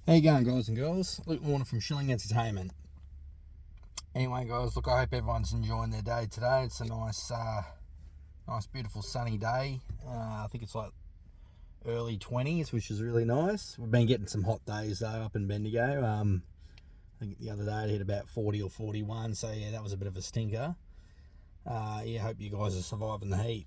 How you going, guys and girls? Luke Warner from Shilling Entertainment. Anyway, guys, look, I hope everyone's enjoying their day today. It's a nice, beautiful sunny day. I think it's like early 20s, which is really nice. We've been getting some hot days though up in Bendigo. I think the other day it hit about 40 or 41, so yeah, that was a bit of a stinker. Hope you guys are surviving the heat.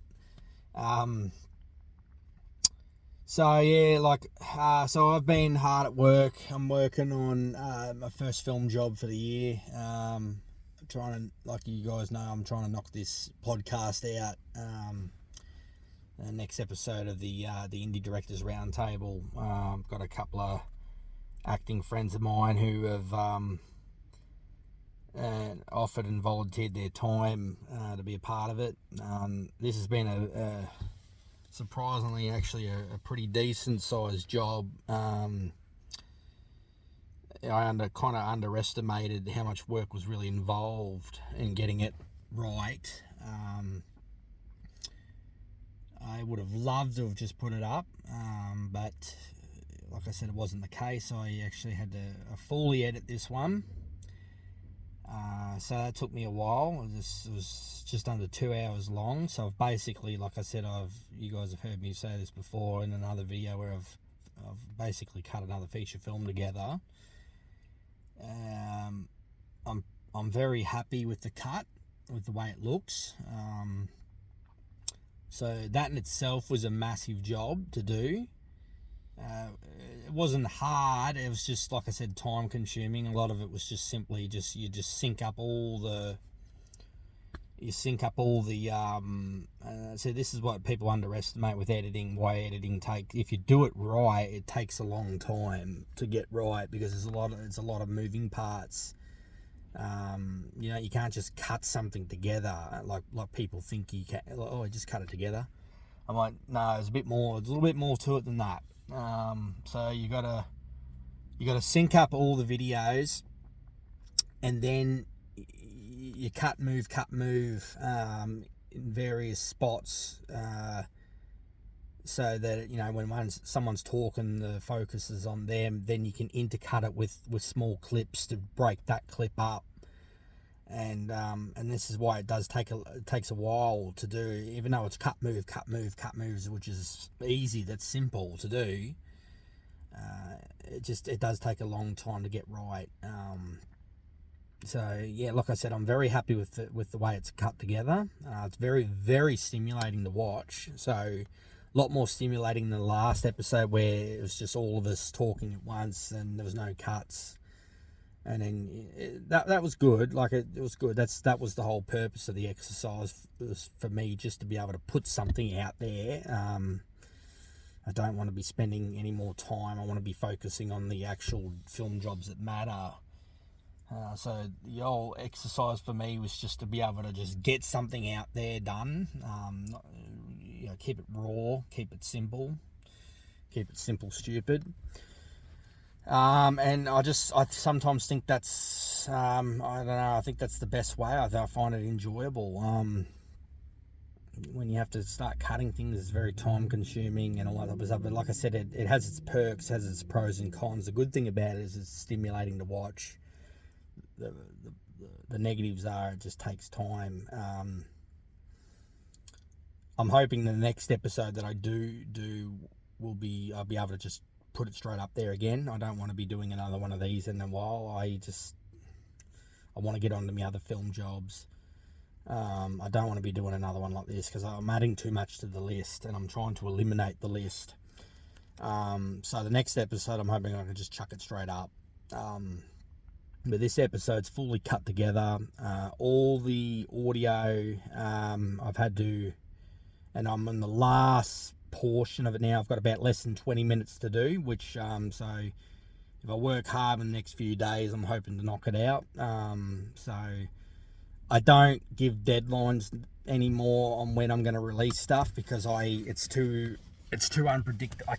So I've been hard at work. I'm working on my first film job for the year. Like you guys know, I'm trying to knock this podcast out. The next episode of the Indie Directors Roundtable. Got a couple of acting friends of mine who have offered and volunteered their time to be a part of it. This has been surprisingly actually a pretty decent sized job. I kind of underestimated how much work was really involved in getting it right. I would have loved to have just put it up, but like I said, it wasn't the case. I actually had to fully edit this one. So that took me a while. This was just under 2 hours long. So I've basically, like I said, you guys have heard me say this before in another video where I've basically cut another feature film together. I'm very happy with the cut, with the way it looks. So that in itself was a massive job to do. It wasn't hard. It was just, like I said, time consuming. A lot of it was just simply you sync up all the. So this is what people underestimate with editing. Why editing takes, if you do it right, it takes a long time to get right because it's a lot of moving parts. You can't just cut something together like people think you can. Oh, I just cut it together. I'm like, no, there's a little bit more to it than that. So you gotta sync up all the videos, and then you cut move in various spots, so that when someone's talking, the focus is on them. Then you can intercut it with small clips to break that clip up. And this is why it takes a while to do, even though it's cut moves, which is easy, that's simple to do. It does take a long time to get right. So yeah, like I said, I'm very happy with the way it's cut together. It's very, very stimulating to watch. So a lot more stimulating than the last episode where it was just all of us talking at once and there was no cuts. And then that was good. Like it was good. That was the whole purpose of the exercise, was for me just to be able to put something out there. I don't want to be spending any more time. I want to be focusing on the actual film jobs that matter. So the whole exercise for me was just to be able to just get something out there done. Keep it raw, keep it simple, stupid. And I sometimes think that's, I don't know, I think that's the best way. I find it enjoyable. When you have to start cutting things, it's very time consuming and all that stuff. But like I said, it has its perks, has its pros and cons. The good thing about it is it's stimulating to watch. The negatives are it just takes time. I'm hoping the next episode that I do I'll be able to just put it straight up there again. I don't want to be doing another one of these in a while. I want to get on to my other film jobs. I don't want to be doing another one like this because I'm adding too much to the list and I'm trying to eliminate the list. So the next episode, I'm hoping I can just chuck it straight up. But this episode's fully cut together. All the audio I've had to, and I'm in the last portion of it now. I've got about less than 20 minutes to do, which so if I work hard in the next few days, I'm hoping to knock it out. So I don't give deadlines anymore on when I'm going to release stuff because it's too unpredictable.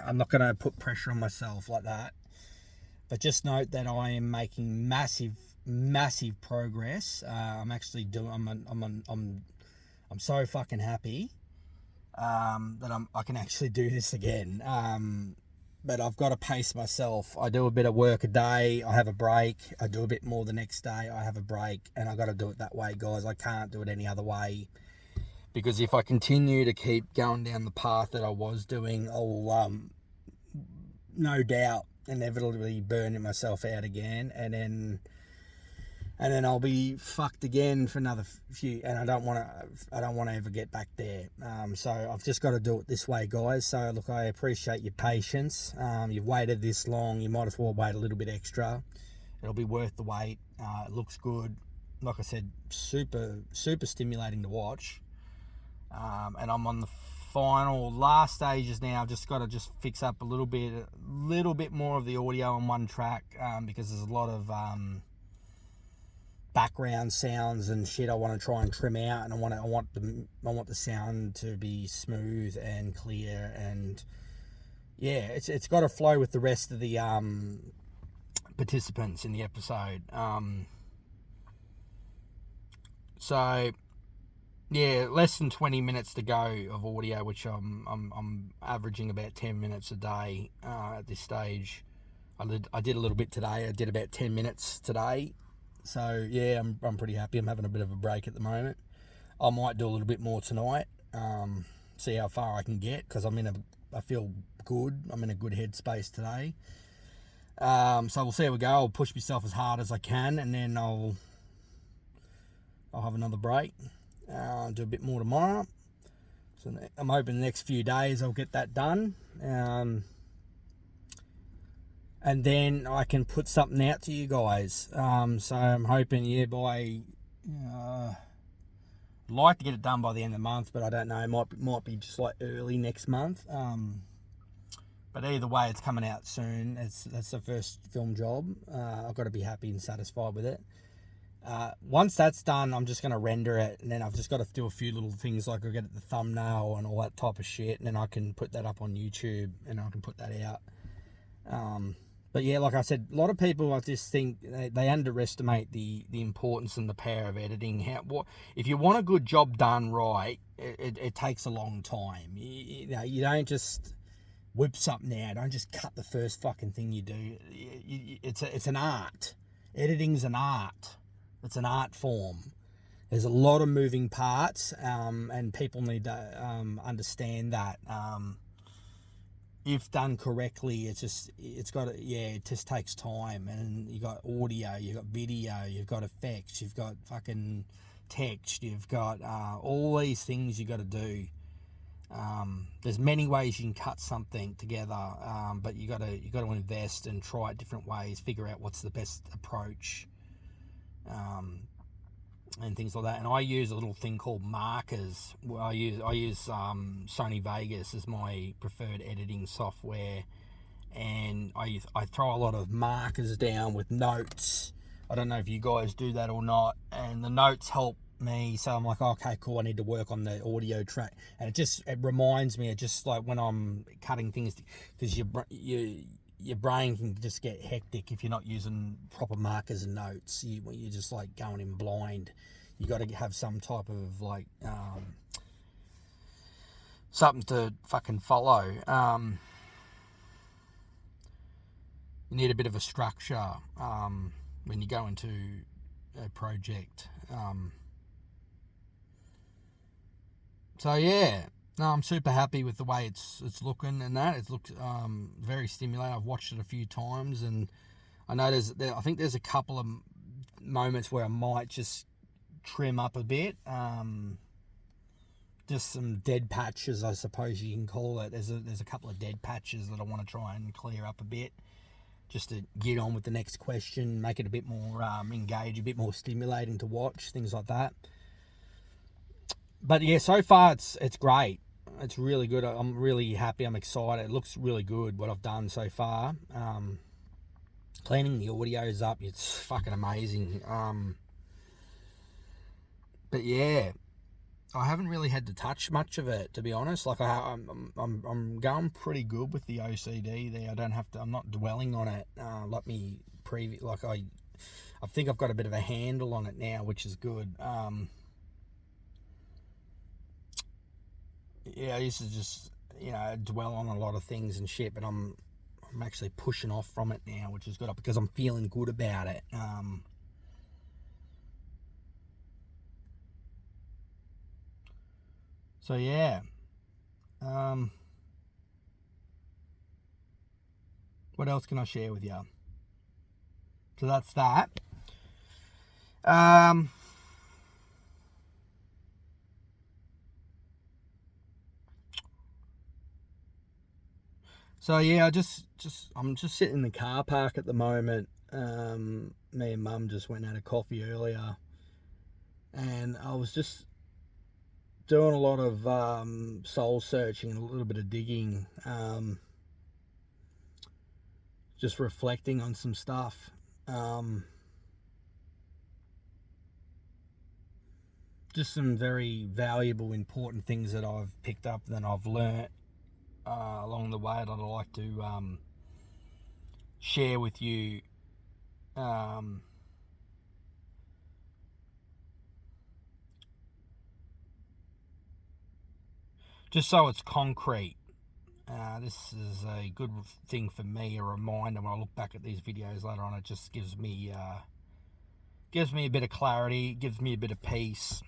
I'm not going to put pressure on myself like that. But just note that I am making massive progress. I'm actually doing. I'm so fucking happy that I can actually do this again. but I've got to pace myself. I do a bit of work a day, I have a break. I do a bit more the next day, I have a break, and I've got to do it that way, guys. I can't do it any other way, because if I continue to keep going down the path that I was doing, I'll no doubt inevitably burning myself out again, and then I'll be fucked again for another few, and I don't want to ever get back there. So I've just got to do it this way, guys. So look, I appreciate your patience. You've waited this long, you might as well wait a little bit extra. It'll be worth the wait. It looks good. Like I said, super stimulating to watch. And I'm on the last stages now. I've just got to fix up a little bit more of the audio on one track, because there's a lot of background sounds and shit I want to try and trim out, and I want the sound to be smooth and clear, and yeah, it's got to flow with the rest of the participants in the episode. So yeah, less than 20 minutes to go of audio, which I'm averaging about 10 minutes a day at this stage. I did a little bit today. I did about 10 minutes today. So yeah, I'm pretty happy. I'm having a bit of a break at the moment. I might do a little bit more tonight. See how far I can get, because I feel good. I'm in a good headspace today. So we'll see how we go. I'll push myself as hard as I can, and then I'll have another break. Do a bit more tomorrow. So I'm hoping the next few days I'll get that done. And then I can put something out to you guys. So I'm hoping, like to get it done by the end of the month, but I don't know. It might be just like early next month. But either way, it's coming out soon. That's the first film job. I've got to be happy and satisfied with it. Once that's done, I'm just going to render it, and then I've just got to do a few little things, like I'll get the thumbnail and all that type of shit, and then I can put that up on YouTube, and I can put that out. But yeah, like I said, a lot of people, I just think they underestimate the importance and the power of editing. If you want a good job done right, it takes a long time. You don't just whip something out. Don't just cut the first fucking thing you do. It's an art. Editing's an art. It's an art form. There's a lot of moving parts, and people need to understand that. If done correctly, it just takes time, and you got audio, you got video, you've got effects, you've got fucking text, you've got all these things you got to do. There's many ways you can cut something together, but you got to invest and try it different ways, figure out what's the best approach, and things like that. And I use a little thing called markers. I use Sony Vegas as my preferred editing software, and I throw a lot of markers down with notes. I don't know if you guys do that or not, and the notes help me. So I'm like, okay, cool, I need to work on the audio track, and it reminds me of just like when I'm cutting things, because your brain can just get hectic if you're not using proper markers and notes. You're just like going in blind. You got to have some type of like something to fucking follow. You need a bit of a structure when you go into a project. So yeah. No, I'm super happy with the way it's looking, and that it's looked very stimulating. I've watched it a few times, and I know I think there's a couple of moments where I might just trim up a bit, just some dead patches, I suppose you can call it. There's a couple of dead patches that I want to try and clear up a bit, just to get on with the next question, make it a bit more engaged, a bit more stimulating to watch, things like that. But yeah, so far it's great. It's really good. I'm really happy. I'm excited. It looks really good what I've done so far. Cleaning the audios up, it's fucking amazing. But yeah, I haven't really had to touch much of it, to be honest. Like I'm going pretty good with the OCD there. I don't have to. I'm not dwelling on it. I think I've got a bit of a handle on it now, which is good. Yeah, I used to just, dwell on a lot of things and shit, but I'm I'm actually pushing off from it now, which is good because I'm feeling good about it. So yeah. What else can I share with you? So that's that. So yeah, I'm just sitting in the car park at the moment. Me and Mum just went and had a coffee earlier, and I was just doing a lot of soul searching and a little bit of digging, just reflecting on some stuff. Just some very valuable, important things that I've picked up and I've learnt along the way that I'd like to share with you. Just so it's concrete. This is a good thing for me, a reminder when I look back at these videos later on. It just gives me a bit of clarity, gives me a bit of peace,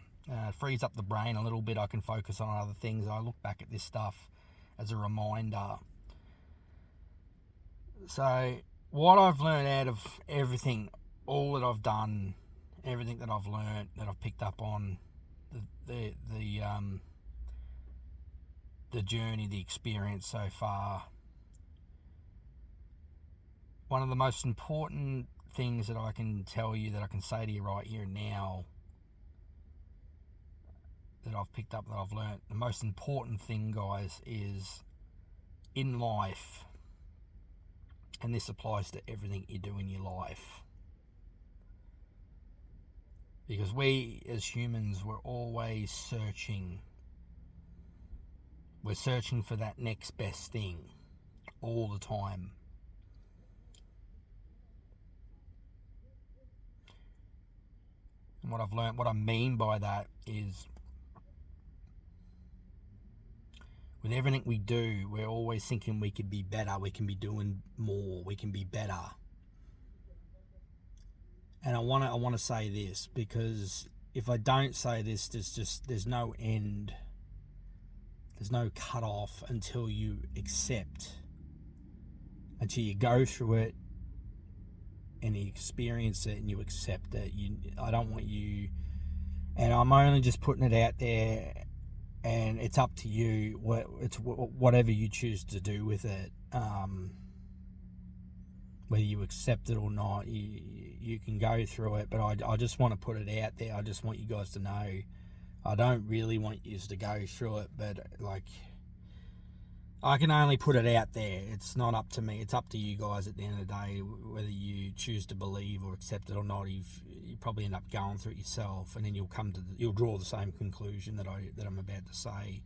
frees up the brain a little bit. I can focus on other things. I look back at this stuff as a reminder. So what I've learned out of everything, all that I've done, everything that I've learned, that I've picked up on, the journey, the experience so far, one of the most important things that I can tell you, that I can say to you right here and now, that I've picked up, that I've learnt, the most important thing, guys, is in life, and this applies to everything you do in your life, because we as humans, we're always searching. We're searching for that next best thing all the time. And what I've learned, what I mean by that is, with everything we do, we're always thinking we could be better, we can be doing more, we can be better. And I want to say this, because if I don't say this, there's no end. There's no cut off until you accept, until you go through it and you experience it and you accept it. I don't want you, and I'm only just putting it out there, and it's up to you. It's whatever you choose to do with it. Whether you accept it or not, you can go through it. But I just want to put it out there. I just want you guys to know. I don't really want you to go through it, but like, I can only put it out there. It's not up to me. It's up to you guys at the end of the day, whether you choose to believe or accept it or not. You probably end up going through it yourself, and then you'll draw the same conclusion that I'm about to say.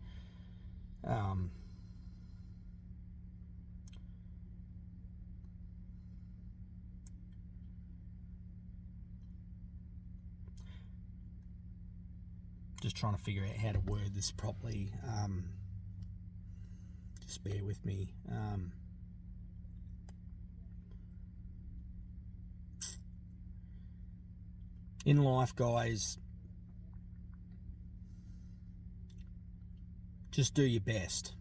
Just trying to figure out how to word this properly. Just bear with me. In life, guys, just do your best.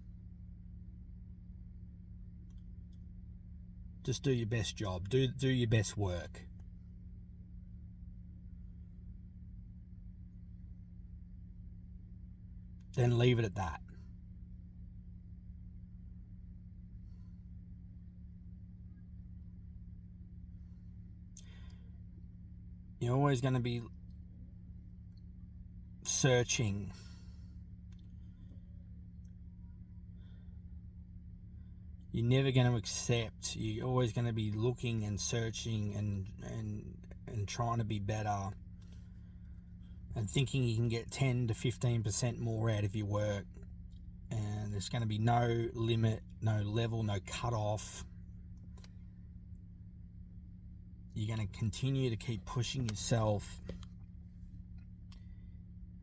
Just do your best job. Do your best work. Then leave it at that. You're always going to be searching. You're never going to accept. You're always going to be looking and searching and trying to be better, and thinking you can get 10 to 15% more out of your work. And there's going to be no limit, no level, no cut off. You're going to continue to keep pushing yourself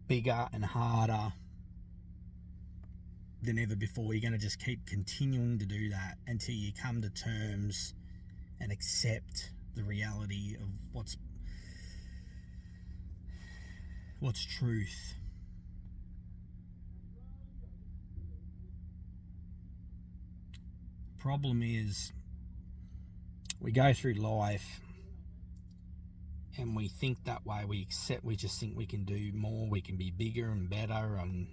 bigger and harder, than ever before. You're going to just keep continuing to do that until you come to terms and accept the reality of what's truth. Problem is, we go through life and we think that way. We just think we can do more, we can be bigger and better, and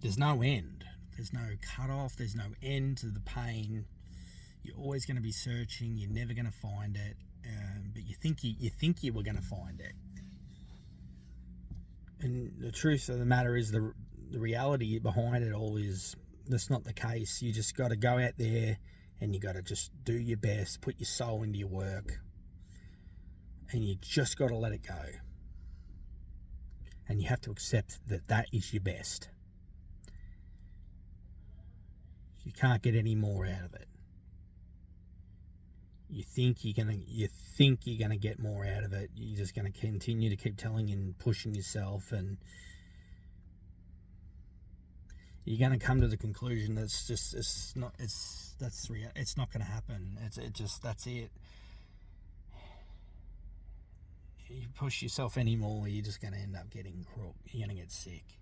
there's no end. There's no cutoff, there's no end to the pain. You're always going to be searching, you're never going to find it, but you think you were going to find it. And the truth of the matter is, the reality behind it all is that's not the case. You just got to go out there and you got to just do your best, put your soul into your work, and you just got to let it go. And you have to accept that that is your best. You can't get any more out of it. You think you're gonna get more out of it. You're just gonna continue to keep telling and pushing yourself, and you're gonna come to the conclusion that it's not gonna happen. That's it. You push yourself anymore, you're just gonna end up getting crook. You're gonna get sick.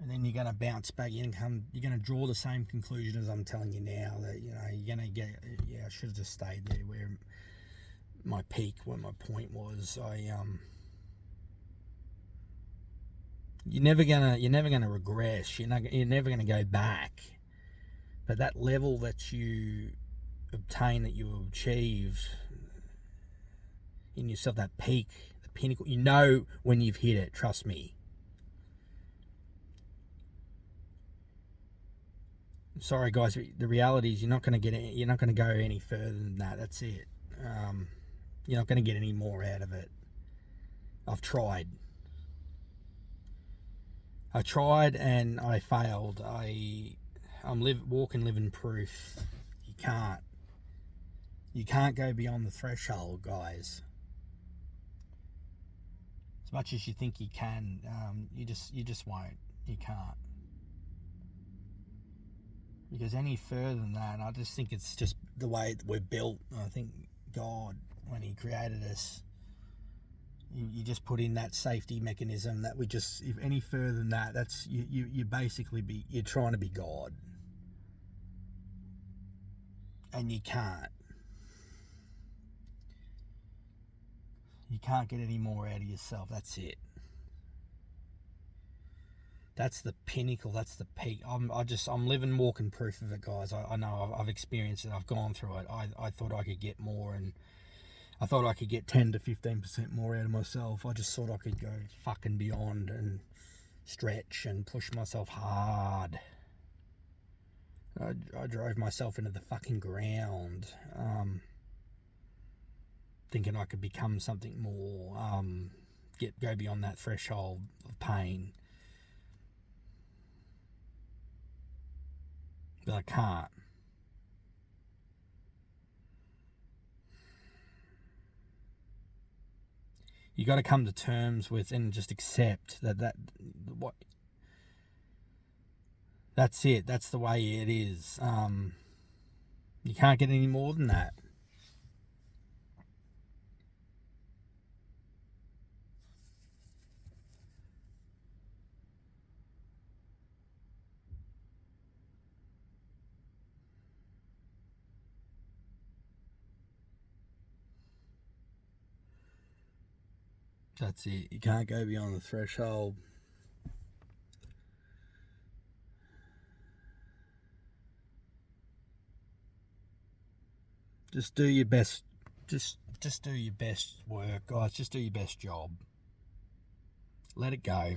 And then you're going to bounce back. You're going to draw the same conclusion as I'm telling you now, that you're going to get. Yeah, I should have just stayed there where my peak, where my point was. You're never gonna regress. You're never gonna go back. But that level that you obtain, that you achieve in yourself, that peak, the pinnacle, when you've hit it. Trust me. Sorry guys, the reality is you're not going to go any further than that. That's it. You're not going to get any more out of it. I've tried and I failed. I'm walking living proof. You can't go beyond the threshold, guys. As much as you think you can, you just won't. You can't. Because any further than that, I just think it's just the way that we're built. I think God, when He created us, you just put in that safety mechanism that if any further than that, that's you basically you're trying to be God, and you can't. You can't get any more out of yourself. That's it. That's the pinnacle. That's the peak. I'm living, walking proof of it, guys. I know I've experienced it. I've gone through it. I thought I could get more, and I thought I could get 10 to 15% more out of myself. I just thought I could go fucking beyond and stretch and push myself hard. I drove myself into the fucking ground, thinking I could become something more, go beyond that threshold of pain. But I can't. You got to come to terms with and just accept that's it. That's the way it is. You can't get any more than that. That's it. You can't go beyond the threshold. Just do your best. Just do your best work, guys. Just do your best job. Let it go.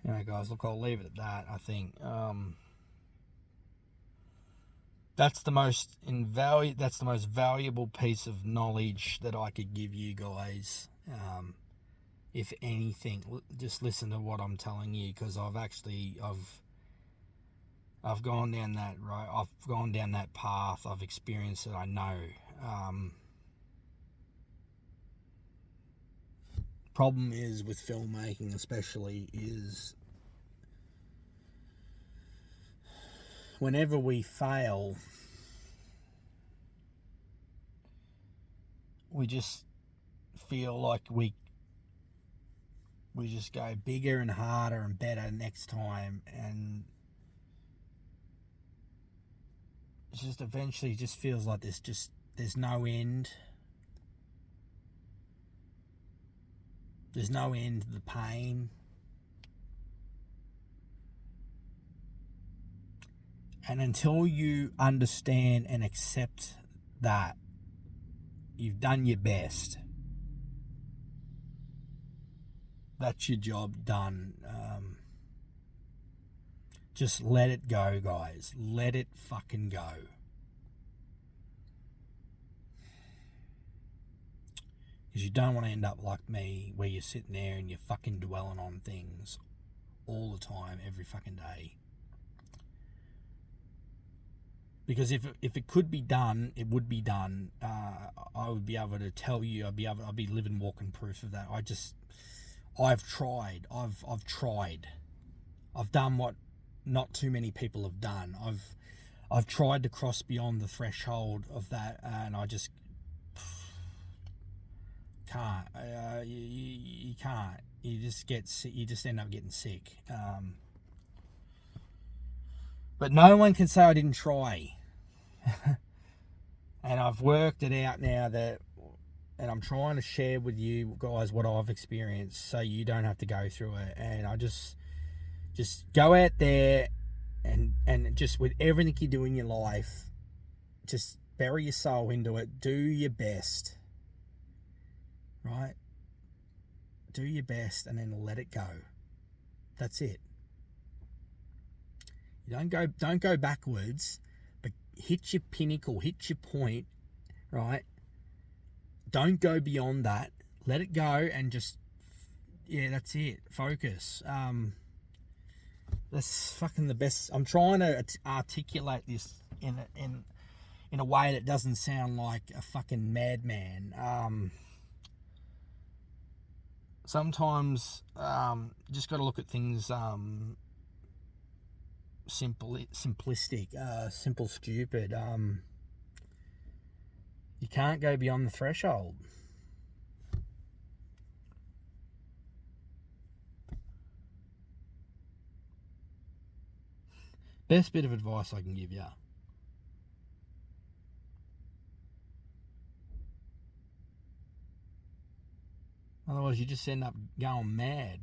Guys, look, I'll leave it at that. I think that's the most valuable piece of knowledge that I could give you guys. If anything, just listen to what I'm telling you, because I've gone down that road. I've gone down that path. I've experienced it. I know. Problem is with filmmaking, especially, is whenever we fail, we just feel like we just go bigger and harder and better next time, and it just eventually just feels like there's no end. There's no end to the pain. And until you understand and accept that you've done your best, that's your job done. Just let it go, guys. Let it fucking go. Because you don't want to end up like me, where you're sitting there and you're fucking dwelling on things all the time, every fucking day. Because if it could be done, it would be done. I would be able to tell you. I'd be living, walking proof of that. I've tried. I've tried. I've done what not too many people have done. I've tried to cross beyond the threshold of that, and I just can't. You can't. You just get sick. You just end up getting sick. But no one can say I didn't try. And I've worked it out now and I'm trying to share with you guys what I've experienced, so you don't have to go through it. And I just go out there and just, with everything you do in your life, just bury your soul into it. Do your best, right? Do your best, and then let it go. That's it. You don't go backwards, but hit your pinnacle, hit your point, right? Don't go beyond that. Let it go, and just, yeah, that's it. Focus. That's fucking the best. I'm trying to articulate this in a way that doesn't sound like a fucking madman. Sometimes just got to look at things simplistic, simple, stupid. You can't go beyond the threshold. Best bit of advice I can give you. Otherwise, you just end up going mad.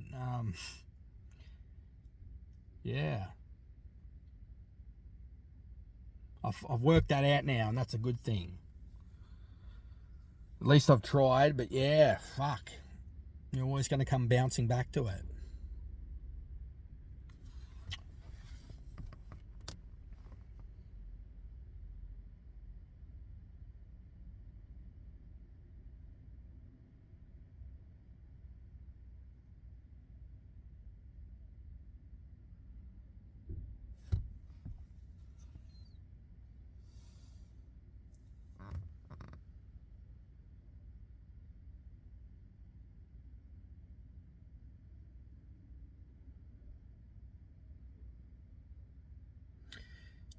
Yeah. I've worked that out now, and that's a good thing. At least I've tried, but yeah, fuck. You're always going to come bouncing back to it.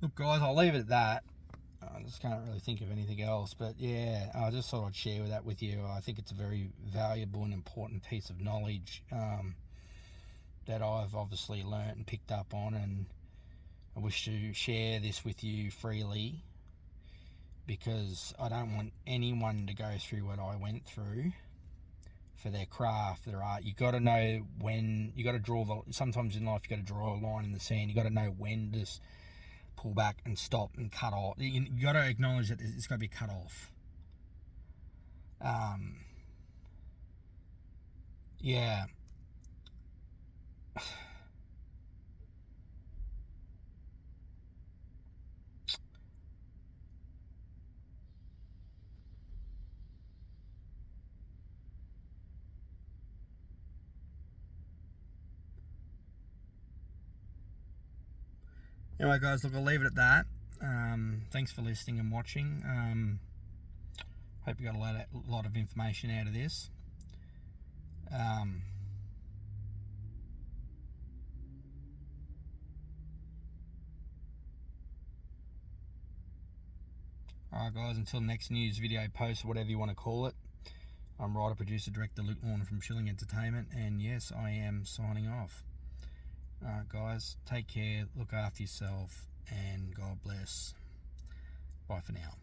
Look, guys, I'll leave it at that. I just can't really think of anything else. But yeah, I just thought I'd share that with you. I think it's a very valuable and important piece of knowledge that I've obviously learnt and picked up on, and I wish to share this with you freely, because I don't want anyone to go through what I went through for their craft, their art. You got to know when, you got to sometimes in life you got to draw a line in the sand. You got to know when to pull back and stop and cut off. You got to acknowledge that it's got to be cut off. Yeah. Anyway, guys, look, I'll leave it at that. Thanks for listening and watching. Hope you got a lot of information out of this. Alright guys, until next news video post, whatever you want to call it, I'm writer, producer, director Luke Warner from Shilling Entertainment, and yes, I am signing off. Alright guys, take care, look after yourself, and God bless. Bye for now.